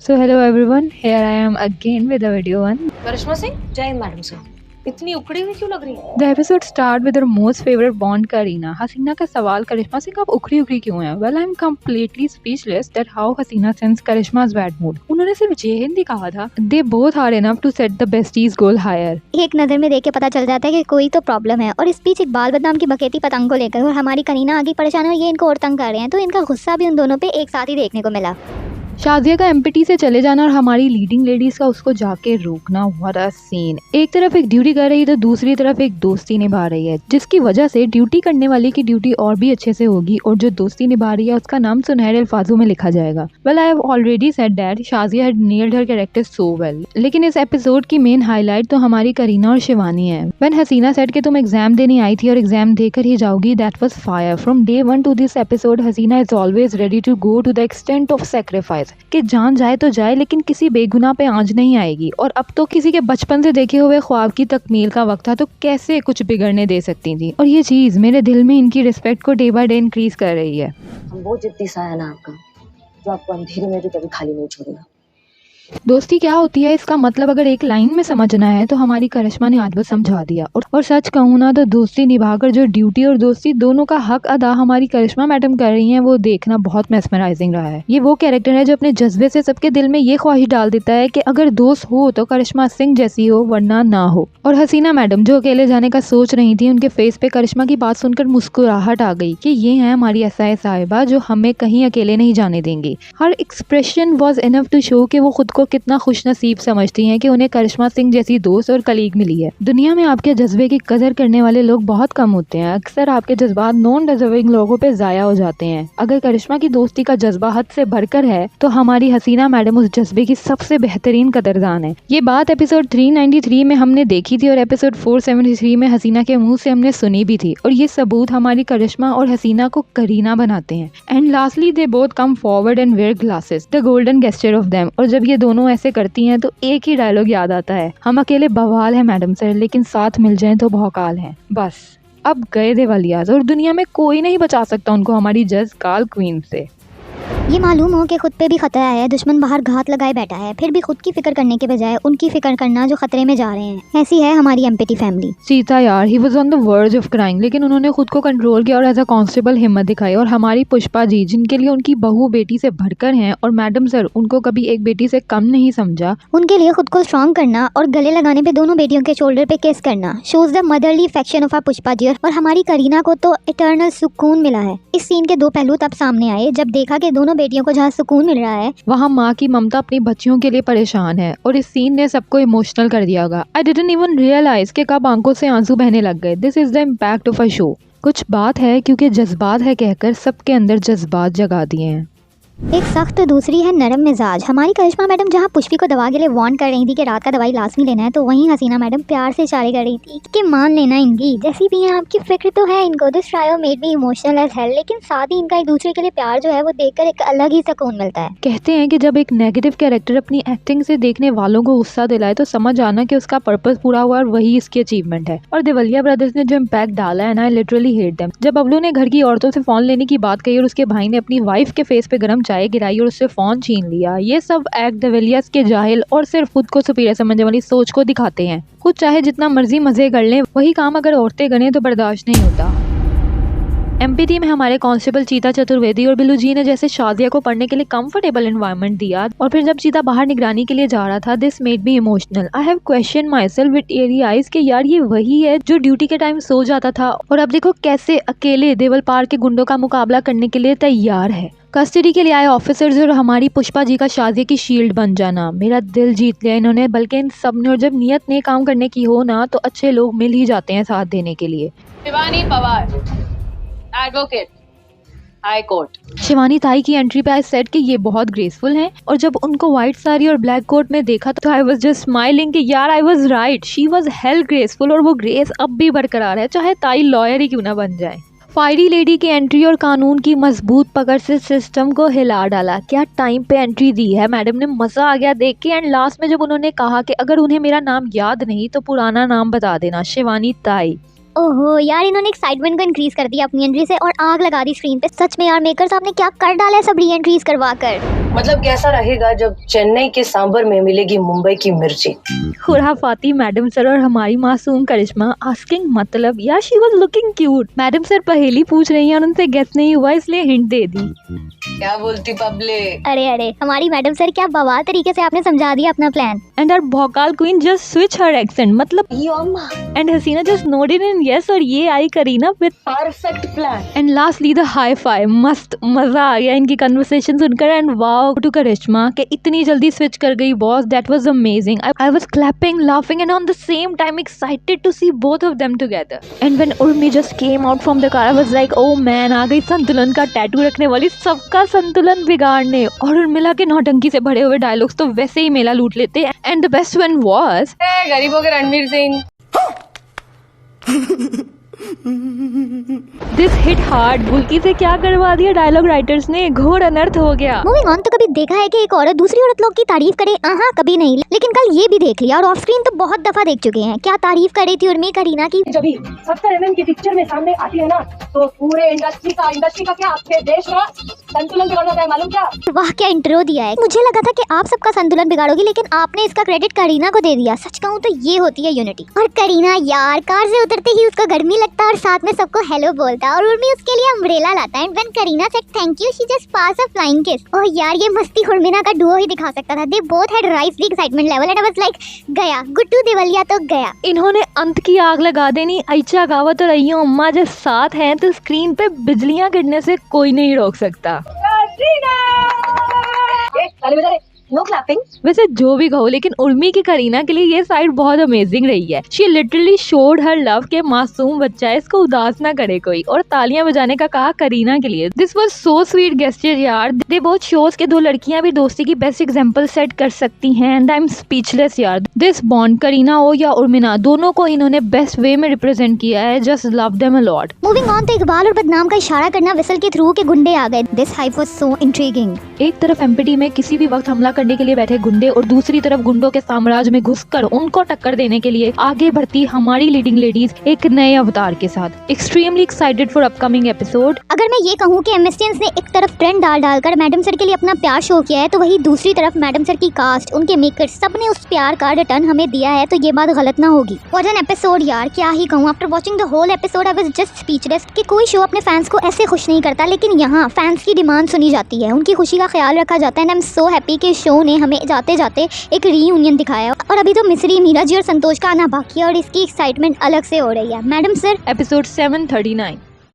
So hello everyone, here I am again with a video one. करिश्मा सिंह, जय madam sir. इतनी उखड़ी हुई क्यों लग रही है? The episode start with her most favorite Bond Kareena. हसीना का सवाल, करिश्मा सिंह आप उखड़ी उखड़ी क्यों हैं? Well, I'm completely speechless that how Hasina sensed Karishma's bad mood. उन्होंने सिर्फ जय हिंद ही कहा था. They both are enough to set the besties goal higher. एक नज़र में देख के पता चल जाता है कि कोई तो प्रॉब्लम है। और इस बीच इकबाल बदनाम की बकेती पतंग को लेकर और हमारी करीना आगे परेशान है और ये इनको और तंग कर रहे हैं, तो इनका गुस्सा भी उन दोनों पे एक साथ ही देखने को मिला। शाजिया का एमपीटी से चले जाना और हमारी लीडिंग लेडीज का उसको जाके रोकना, व्हाट अ सीन। एक तरफ एक ड्यूटी कर रही तो दूसरी तरफ एक दोस्ती निभा रही है, जिसकी वजह से ड्यूटी करने वाली की ड्यूटी और भी अच्छे से होगी और जो दोस्ती निभा रही है उसका नाम सुनहरे अल्फाजों में लिखा जाएगा। Well, I have already said that Shazia had nailed her character so well. लेकिन इस एपिसोड की मेन हाईलाइट तो हमारी करीना और शिवानी है। व्हेन हसीना सेड कि तुम एग्जाम देने आई थी और एग्जाम देकर ही जाओगी, that was fire. From day 1 to this episode Haseena is always ready to go to the extent of sacrifice कि जान जाए तो जाए लेकिन किसी बेगुनाह पे आंच नहीं आएगी। और अब तो किसी के बचपन से देखे हुए ख्वाब की तकमील का वक्त था, तो कैसे कुछ बिगड़ने दे सकती थी। और ये चीज मेरे दिल में इनकी रिस्पेक्ट को डे बाय डे इंक्रीज कर रही है। हम वो जिद्दी सा है ना आपका, जो आपको अंधेरे में भी कभी खाली नहीं छोड़ेगा। दोस्ती क्या होती है इसका मतलब अगर एक लाइन में समझना है तो हमारी करिश्मा ने आज वो समझा दिया। और सच कहूँ ना तो दोस्ती निभाकर जो ड्यूटी और दोस्ती दोनों का हक अदा हमारी करिश्मा मैडम कर रही हैं, वो देखना बहुत मेस्मराइजिंग रहा है। ये वो कैरेक्टर है जो अपने जज्बे से सबके दिल में ये ख्वाहिश डाल देता है कि अगर दोस्त हो तो करिश्मा सिंह जैसी हो, वरना ना हो। और हसीना मैडम जो अकेले जाने का सोच रही थी, उनके फेस पे करिश्मा की बात सुनकर मुस्कुराहट आ गई कि ये है हमारी एसआई साहिबा जो हमें कहीं अकेले नहीं जाने देंगी। हर expression was enough to show कि वो खुद को कितना खुश नसीब समझती हैं कि उन्हें करिश्मा सिंह जैसी दोस्त और कलीग मिली है। दुनिया में आपके जज्बे की कदर करने वाले लोग बहुत कम होते हैं। अक्सर आपके जज्बात नॉन डिजर्विंग लोगों पे जाया हो जाते हैं। अगर करिश्मा की दोस्ती का जज्बा हद से भरकर है तो हमारी हसीना मैडम उस जज्बे की सबसे बेहतरीन कदरदान है। ये बात एपिसोड 393 में हमने देखी थी और एपिसोड 473 में हसीना के मुंह से हमने सुनी भी थी। और ये सबूत हमारी करिश्मा और हसीना को करीना बनाते हैं। And lastly they both come forward and where glasses, the golden gesture of them. और जब ये दोनों ऐसे करती हैं तो एक ही डायलॉग याद आता है, हम अकेले बवाल है मैडम सर, लेकिन साथ मिल जाएं तो भौकाल है। बस अब गए देवालियाज और दुनिया में कोई नहीं बचा सकता उनको हमारी जज काल क्वीन से। ये मालूम हो कि खुद पे भी खतरा है, दुश्मन बाहर घात लगाए बैठा है, फिर भी खुद की फिक्र करने के बजाय उनकी फिक्र करना जो खतरे में जा रहे हैं। ऐसी है हमारी एम्पैथी फैमिली। सीता यार, he was on the verge of crying, लेकिन उन्होंने खुद को कंट्रोल किया और एज अ कांस्टेबल हिम्मत दिखाई। और हमारी पुष्पा जी जिनके लिए उनकी बहू बेटी से भरकर हैं और मैडम सर उनको कभी एक बेटी से कम नहीं समझा, उनके लिए खुद को स्ट्रॉन्ग करना और गले लगाने पे दोनों बेटियों के शोल्डर पे किस करना shows the motherly affection of our Pushpa ji. और हमारी करीना को तो इटर्नल सुकून मिला है। इस सीन के दो पहलू तब सामने आए जब देखा कि दोनों बेटियों को जहाँ सुकून मिल रहा है, वहाँ माँ की ममता अपनी बच्चियों के लिए परेशान है। और इस सीन ने सबको इमोशनल कर दिया होगा। आई डिडंट इवन रियलाइज कि कब आंखों से आंसू बहने लग गए। This is the impact of a show. कुछ बात है क्योंकि जज्बात है कहकर सबके अंदर जज्बात जगा दिए हैं। एक सख्त तो दूसरी है नरम मिजाज। हमारी करिश्मा मैडम जहाँ पुष्पी को दवा के लिए वार्न कर रही थी कि रात का दवाई लाजमी लेना है, तो वहीं हसीना मैडम प्यार से इशारे कर रही थी कि मान लेना इनकी जैसी भी है, आपकी फिक्र तो है इनको। This trio made me emotional as hell. लेकिन साथ ही इनका एक दूसरे के लिए प्यार जो है वो देखकर एक अलग ही सुकून मिलता है। कहते हैं कि जब एक नेगेटिव कैरेक्टर अपनी एक्टिंग से देखने वालों को गुस्सा दिलाए तो समझ आना कि उसका पर्पस पूरा हुआ और वही इसकी अचीवमेंट है। और देवलिया ब्रदर्स ने जो इम्पैक्ट डाला है ना, आई लिटरली हेट देम। जब बबलू ने घर की औरतों से फोन लेने की बात कही और उसके भाई ने अपनी वाइफ के फेस पे गर्म चाय गिराई और उससे फोन छीन लिया, ये सब एक्ट देवलियास के जाहिल और सिर्फ खुद को सुपीरियर समझने वाली सोच को दिखाते हैं। खुद चाहे जितना मर्जी मजे कर लें, वही काम अगर औरतें करें तो बर्दाश्त नहीं होता। एमपीटी में हमारे कांस्टेबल चीता चतुर्वेदी और बिल्लू जी ने जैसे शाजिया को पढ़ने के लिए कंफर्टेबल एनवायरनमेंट दिया और फिर जब चीता बाहर निगरानी के लिए जा रहा था, this made me emotional. I have question my self with teary eyes कि यार ये वही है जो ड्यूटी के टाइम सो जाता था और अब देखो कैसे अकेले देवल पार के गुंडों का मुकाबला करने के लिए तैयार है। कस्टडी के लिए आए ऑफिसर्स और हमारी पुष्पा जी का शाजिया की शील्ड बन जाना, मेरा दिल जीत लिया इन्होंने। बल्कि इन सब ने, और जब नियत ने काम करने की हो ना तो अच्छे लोग मिल ही जाते हैं साथ देने के लिए। Shivani Pawar, advocate, high court. Shivani ताई की एंट्री पे आई सेड कि ये बहुत ग्रेसफुल हैं और जब उनको व्हाइट साड़ी और ब्लैक कोट में देखा तो आई वाज जस्ट स्माइलिंग कि यार I was right, she was hello graceful. और वो ग्रेस अब भी बरकरार है, चाहे ताई लॉयर ही क्यों ना बन जाए। फायरी लेडी की एंट्री और कानून की मजबूत पकड़ से सिस्टम को हिला डाला। क्या टाइम पे एंट्री दी है मैडम ने, मजा आ गया देख के। एंड लास्ट में जब उन्होंने कहा कि अगर उन्हें मेरा नाम याद नहीं तो पुराना नाम बता देना, शिवानी ताई। ओहो यार, इन्होंने एक्साइटमेंट को इंक्रीज कर दिया अपनी एंट्री से और आग लगा दी स्क्रीन पे। सच में यार, मेकर साहब ने क्या कर डाला है सब री एंट्रीज करवा कर। मतलब कैसा रहेगा जब चेन्नई के सांबर में मिलेगी मुंबई की मिर्ची। खुराफाती मैडम सर और हमारी मासूम करिश्मा आस्किंग मतलब यार she was looking cute. Madam sir पहेली पूछ रही हैं और उनसे गेस नहीं हुआ इसलिए हिंट दे दी। क्या बोलती पब्लिक। अरे हमारी मैडम सर क्या बवाल तरीके से आपने समझा दिया अपना plan. And our Bhaukaal queen just switch her accent मतलब and Haseena just nodded in yes और ये आई Kareena with perfect plan. And lastly the high five. मस्त मजा आ गया इनकी कन्वर्सेशन सुनकर। एंड वाओ टू करिश्मा के इतनी जल्दी स्विच कर गई boss, that was amazing. I was clapping laughing and on the same time excited to see both of them together. And when Urmi just came out from the car I was like oh man, आ गई संतुलन का tattoo रखने वाली सबका संतुलन बिगाड़ने। और उर्मिला के नौटंकी से भरे हुए डायलॉग्स तो वैसे ही मेला लूट लेते। And the best one was गरीबों के Ranveer Singh. This hit hard. बुल्की से क्या करवा दिया डायलॉग राइटर्स ने, घोर अनर्थ हो गया। मूविंग ऑन, तो कभी देखा है कि एक औरत दूसरी औरत लोग की तारीफ करे? कभी नहीं। लेकिन कल ये भी देख लिया और ऑफ स्क्रीन तो बहुत दफा देख चुके हैं। क्या तारीफ कर रही थी उर्मी करीना की। जब 70 mm की पिक्चर में सामने आती है ना तो पूरे इंडस्ट्री का क्या आपके देश का संतुलन बिगड़ना है, मालूम क्या। वाह क्या इंट्रो दिया है। मुझे लगा था कि आप सबका संतुलन बिगाड़ोगी, लेकिन आपने इसका क्रेडिट करीना को दे दिया। सच कहूँ तो ये होती है यूनिटी। और करीना यार, कार से उतरते ही उसको गर्मी लगता और साथ में सबको हेलो बोलता और उर्मी उसके लिए अम्ब्रेला लाता है। And when Kareena said thank you she just pass a flying kiss. Oh यार, ये मस्ती उर्मिला का डुओ ही दिखा सकता था। They both had rise the excitement level and I was like गया गुड्डू देवलिया तो गया। इन्होंने अंत की आग लगा देनी। ऐचा गावत और अय्यो अम्मा जब साथ हैं तो स्क्रीन पे बिजलियां गिरने से कोई नहीं रोक सकता। No clapping. वैसे जो भी कहो, लेकिन उर्मी की करीना के लिए ये साइड बहुत अमेजिंग रही है। She literally showed her love के मासूम बच्चा है, इसको उदास ना करे कोई। और तालियां बजाने का कहा करीना के लिए। This was so sweet gesture यार। दे बोथ शोज के दो लड़कियां भी दोस्ती की बेस्ट एग्जांपल सेट कर सकती हैं। एंड आई एम स्पीचलेस यार। दिस बॉन्ड करीना हो या उर्मिना, दोनों को इन्होंने बेस्ट वे में रिप्रेजेंट किया है। Just love them a lot. Moving on, तो इकबाल और बदनाम का इशारा करना विसल के थ्रू के गुंडे आ गए। This hype was so intriguing. एक तरफ एमपीटी में किसी भी वक्त हमला करने के लिए बैठे गुंडे और दूसरी तरफ गुंडों के साम्राज्य में घुसकर उनको टक्कर देने के लिए आगे बढ़ती हमारी लीडिंग लेडीज एक नए अवतार के साथ। Extremely excited for upcoming episode. अगर मैं ये कहूँ कि एमएसटीएंस ने एक तरफ ट्रेंड डालकर मैडम सर के लिए अपना प्यार शो किया है, तो वही दूसरी तरफ मैडम सर की कास्ट, उनके मेकर्स, सबने उस प्यार का रिटर्न हमें दिया है। तो ये बात गलत ना होगी। व्हाट एन एपिसोड यार, क्या ही कहूँ। After watching the whole episode I was just speechless कि कोई शो अपने फैंस को ऐसे खुश नहीं करता, लेकिन यहाँ फैंस की डिमांड सुनी जाती है, उनकी खुशी का ख्याल रखा जाता है। And I am so happy कि शो ने हमें जाते जाते एक रीयूनियन दिखाया। और अभी तो मिस्री, मीरा जी और संतोष का आना बाकी है और इसकी एक्साइटमेंट अलग से हो रही है। Madam sir episode 739।